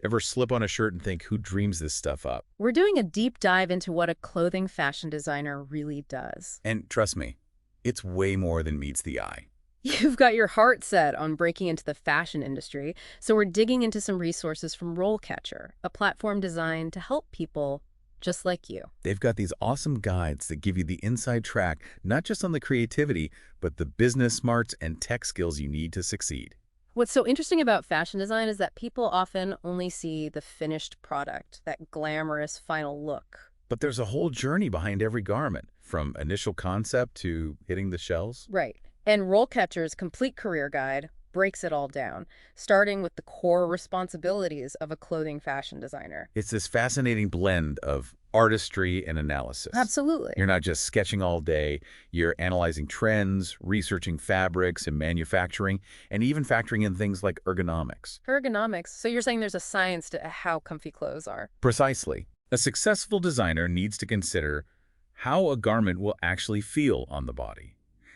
Ever slip on a shirt and think, who dreams this stuff up? We're doing a deep dive into what a clothing fashion designer really does. And trust me, it's way more than meets the eye. You've got your heart set on breaking into the fashion industry, so we're digging into some resources from RoleCatcher, a platform designed to help people just like you. They've got these awesome guides that give you the inside track, not just on the creativity, but the business smarts and tech skills you need to succeed. What's so interesting about fashion design is that people often only see the finished product, that glamorous final look. But there's a whole journey behind every garment, from initial concept to hitting the shelves. Right. And RoleCatcher's complete career guide breaks it all down, starting with the core responsibilities of a clothing fashion designer. It's this fascinating blend of artistry and analysis. Absolutely. You're not just sketching all day, you're analyzing trends, researching fabrics and manufacturing, and even factoring in things like ergonomics. Ergonomics. So you're saying there's a science to how comfy clothes are. Precisely. A successful designer needs to consider how a garment will actually feel on the body,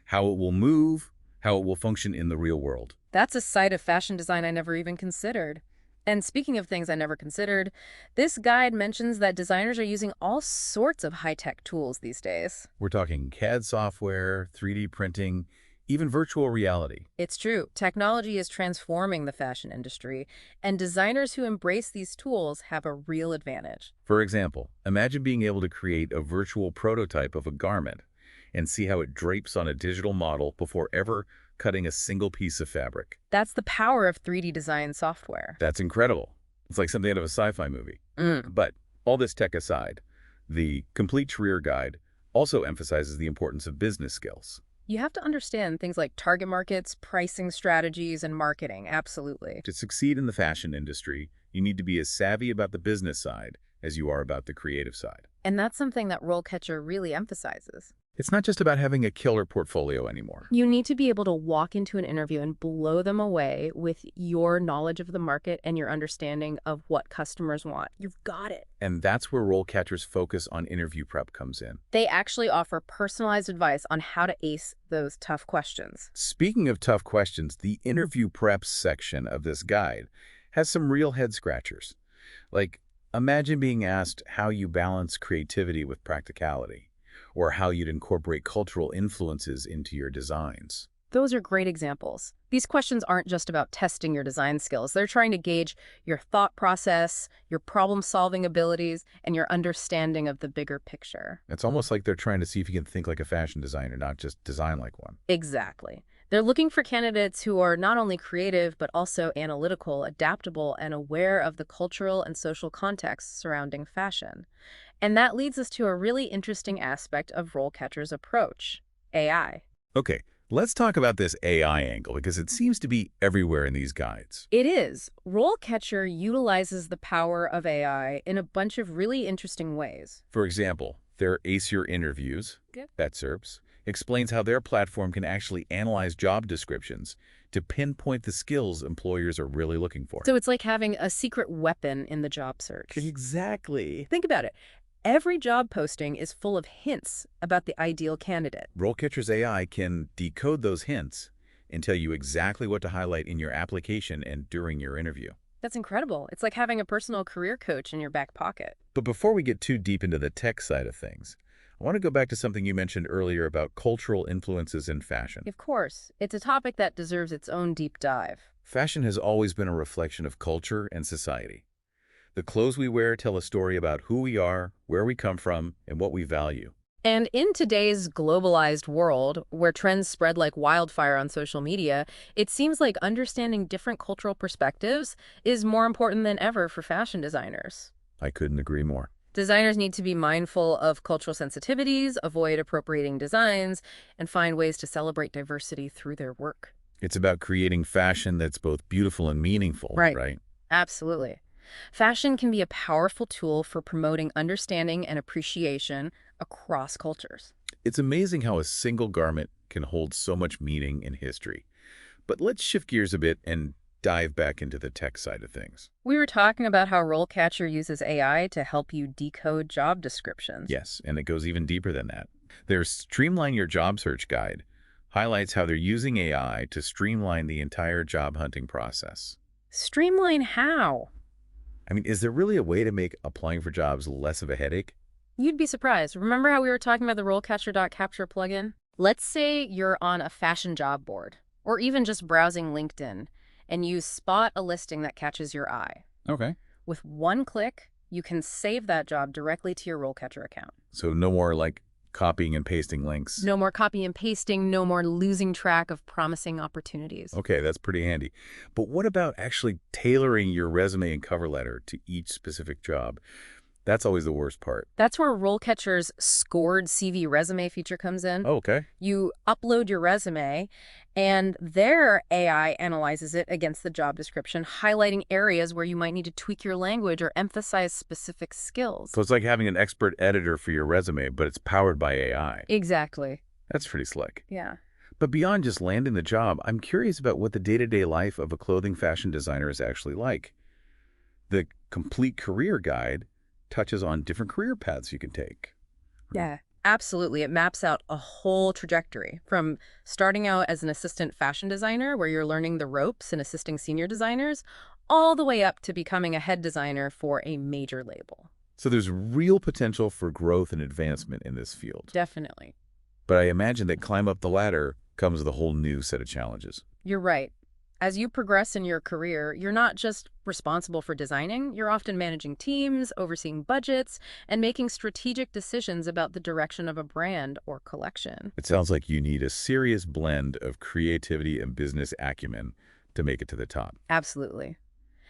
how it will move, how it will function in the real world. That's a side of fashion design I never even considered. And speaking of things I never considered, this guide mentions that designers are using all sorts of high-tech tools these days. We're talking CAD software, 3D printing, even virtual reality. It's true. Technology is transforming the fashion industry, and designers who embrace these tools have a real advantage. For example, imagine being able to create a virtual prototype of a garment and see how it drapes on a digital model before ever cutting a single piece of fabric. That's the power of 3D design software. That's incredible. It's like something out of a sci-fi movie. But all this tech aside, the Complete Career Guide also emphasizes the importance of business skills. You have to understand things like target markets, pricing strategies, and marketing. Absolutely. To succeed in the fashion industry, you need to be as savvy about the business side as you are about the creative side. And that's something that RoleCatcher really emphasizes. It's not just about having a killer portfolio anymore. You need to be able to walk into an interview and blow them away with your knowledge of the market and your understanding of what customers want. You've got it. And that's where RoleCatcher's focus on interview prep comes in. They actually offer personalized advice on how to ace those tough questions. Speaking of tough questions, the interview prep section of this guide has some real head scratchers. Like, imagine being asked how you balance creativity with practicality, or how you'd incorporate cultural influences into your designs. Those are great examples. These questions aren't just about testing your design skills. They're trying to gauge your thought process, your problem-solving abilities, and your understanding of the bigger picture. It's almost like they're trying to see if you can think like a fashion designer, not just design like one. Exactly. They're looking for candidates who are not only creative, but also analytical, adaptable, and aware of the cultural and social context surrounding fashion. And that leads us to a really interesting aspect of RoleCatcher's approach, AI. Okay, let's talk about this AI angle because it seems to be everywhere in these guides. It is. RoleCatcher utilizes the power of AI in a bunch of really interesting ways. For example, their Ace Your Interviews, excerpts, explains how their platform can actually analyze job descriptions to pinpoint the skills employers are really looking for. So it's like having a secret weapon in the job search. Exactly. Think about it. Every job posting is full of hints about the ideal candidate. RoleCatcher's AI can decode those hints and tell you exactly what to highlight in your application and during your interview. That's incredible. It's like having a personal career coach in your back pocket. But before we get too deep into the tech side of things, I want to go back to something you mentioned earlier about cultural influences in fashion. Of course. It's a topic that deserves its own deep dive. Fashion has always been a reflection of culture and society. The clothes we wear tell a story about who we are, where we come from, and what we value. And in today's globalized world, where trends spread like wildfire on social media, it seems like understanding different cultural perspectives is more important than ever for fashion designers. I couldn't agree more. Designers need to be mindful of cultural sensitivities, avoid appropriating designs, and find ways to celebrate diversity through their work. It's about creating fashion that's both beautiful and meaningful, right? Absolutely. Fashion can be a powerful tool for promoting understanding and appreciation across cultures. It's amazing how a single garment can hold so much meaning and history. But let's shift gears a bit and dive back into the tech side of things. We were talking about how RoleCatcher uses AI to help you decode job descriptions. Yes, and it goes even deeper than that. Their Streamline Your Job Search Guide highlights how they're using AI to streamline the entire job hunting process. Streamline how? I mean, is there really a way to make applying for jobs less of a headache? You'd be surprised. Remember how we were talking about the RoleCatcher.capture plugin? Let's say you're on a fashion job board, or even just browsing LinkedIn, and you spot a listing that catches your eye. Okay. With one click, you can save that job directly to your RoleCatcher account. So no more like copying and pasting links. No more copy and pasting, no more losing track of promising opportunities. Okay, that's pretty handy. But what about actually tailoring your resume and cover letter to each specific job? That's always the worst part. That's where RoleCatcher's scored CV resume feature comes in. Oh, okay. You upload your resume, and their AI analyzes it against the job description, highlighting areas where you might need to tweak your language or emphasize specific skills. So it's like having an expert editor for your resume, but it's powered by AI. Exactly. That's pretty slick. Yeah. But beyond just landing the job, I'm curious about what the day-to-day life of a clothing fashion designer is actually like. The complete career guide touches on different career paths you can take. Yeah, absolutely. It maps out a whole trajectory from starting out as an assistant fashion designer, where you're learning the ropes and assisting senior designers, all the way up to becoming a head designer for a major label. So there's real potential for growth and advancement in this field. Definitely. But I imagine that climb up the ladder comes with a whole new set of challenges. You're right. As you progress in your career, you're not just responsible for designing, you're often managing teams, overseeing budgets, and making strategic decisions about the direction of a brand or collection. It sounds like you need a serious blend of creativity and business acumen to make it to the top. Absolutely.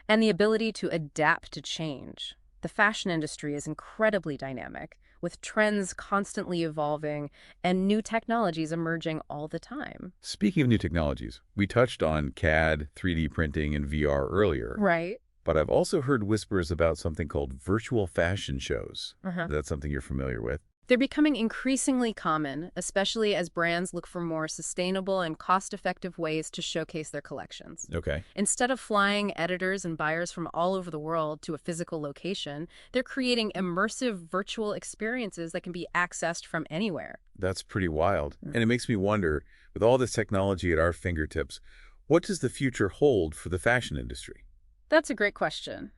And the ability to adapt to change. The fashion industry is incredibly dynamic, with trends constantly evolving and new technologies emerging all the time. Speaking of new technologies, we touched on CAD, 3D printing, and VR earlier. Right. But I've also heard whispers about something called virtual fashion shows. That's something you're familiar with. They're becoming increasingly common, especially as brands look for more sustainable and cost-effective ways to showcase their collections. Okay. Instead of flying editors and buyers from all over the world to a physical location, they're creating immersive virtual experiences that can be accessed from anywhere. That's pretty wild. And it makes me wonder, with all this technology at our fingertips, what does the future hold for the fashion industry? That's a great question.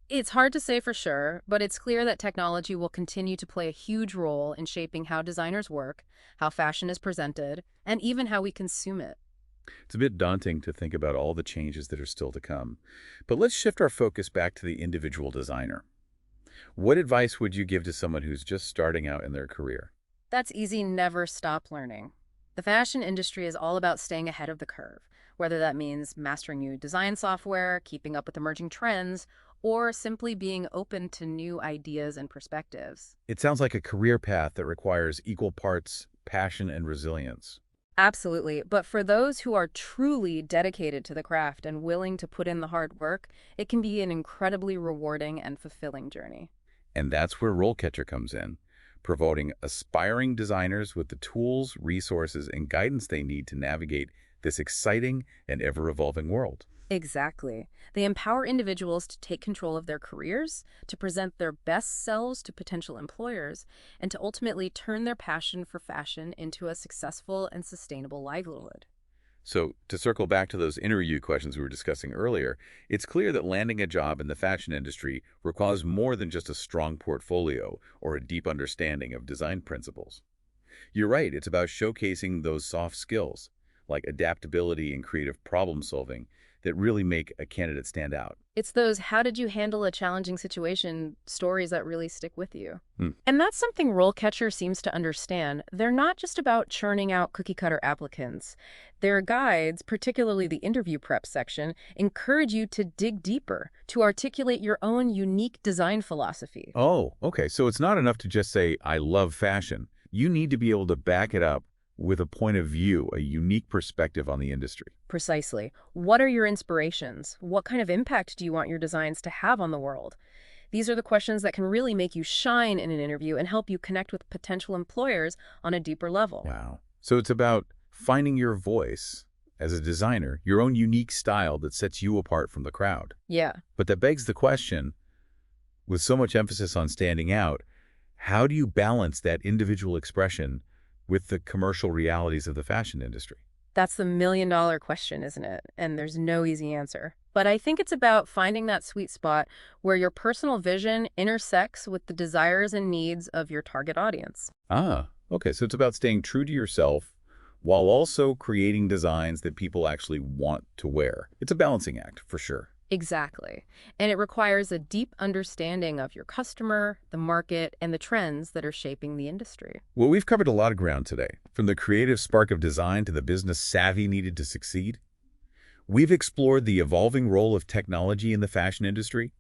It's hard to say for sure, but it's clear that technology will continue to play a huge role in shaping how designers work, how fashion is presented, and even how we consume it. It's a bit daunting to think about all the changes that are still to come. But let's shift our focus back to the individual designer. What advice would you give to someone who's just starting out in their career? That's easy, never stop learning. The fashion industry is all about staying ahead of the curve, whether that means mastering new design software, keeping up with emerging trends, or simply being open to new ideas and perspectives. It sounds like a career path that requires equal parts passion and resilience. Absolutely. But for those who are truly dedicated to the craft and willing to put in the hard work, it can be an incredibly rewarding and fulfilling journey. And that's where RoleCatcher comes in, providing aspiring designers with the tools, resources, and guidance they need to navigate this exciting and ever-evolving world. Exactly. They empower individuals to take control of their careers, to present their best selves to potential employers, and to ultimately turn their passion for fashion into a successful and sustainable livelihood. So, to circle back to those interview questions we were discussing earlier, it's clear that landing a job in the fashion industry requires more than just a strong portfolio or a deep understanding of design principles. You're right, it's about showcasing those soft skills, like adaptability and creative problem solving, that really make a candidate stand out. It's those how did you handle a challenging situation stories that really stick with you. Hmm. And that's something RoleCatcher seems to understand. They're not just about churning out cookie-cutter applicants. Their guides, particularly the interview prep section, encourage you to dig deeper, to articulate your own unique design philosophy. Oh, okay. So it's not enough to just say, I love fashion. You need to be able to back it up with a point of view, a unique perspective on the industry. Precisely. What are your inspirations? What kind of impact do you want your designs to have on the world? These are the questions that can really make you shine in an interview and help you connect with potential employers on a deeper level. Wow. So it's about finding your voice as a designer, your own unique style that sets you apart from the crowd. Yeah. But that begs the question, with so much emphasis on standing out, how do you balance that individual expression with the commercial realities of the fashion industry? That's the million-dollar question, isn't it? And there's no easy answer. But I think it's about finding that sweet spot where your personal vision intersects with the desires and needs of your target audience. Ah, okay. So it's about staying true to yourself while also creating designs that people actually want to wear. It's a balancing act, for sure. Exactly. And it requires a deep understanding of your customer, the market, and the trends that are shaping the industry. Well, we've covered a lot of ground today, from the creative spark of design to the business savvy needed to succeed. We've explored the evolving role of technology in the fashion industry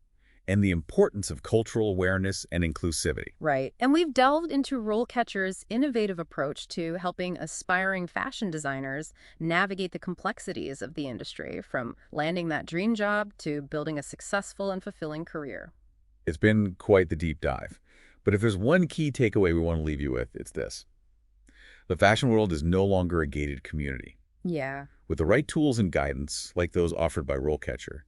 and the importance of cultural awareness and inclusivity. Right. And we've delved into RoleCatcher's innovative approach to helping aspiring fashion designers navigate the complexities of the industry, from landing that dream job to building a successful and fulfilling career. It's been quite the deep dive. But if there's one key takeaway we want to leave you with, it's this. The fashion world is no longer a gated community. Yeah. With the right tools and guidance, like those offered by RoleCatcher,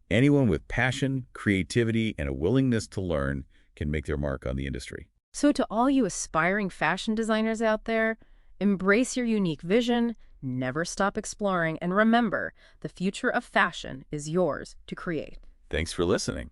anyone with passion, creativity, and a willingness to learn can make their mark on the industry. So to all you aspiring fashion designers out there, embrace your unique vision, never stop exploring, and remember, the future of fashion is yours to create. Thanks for listening.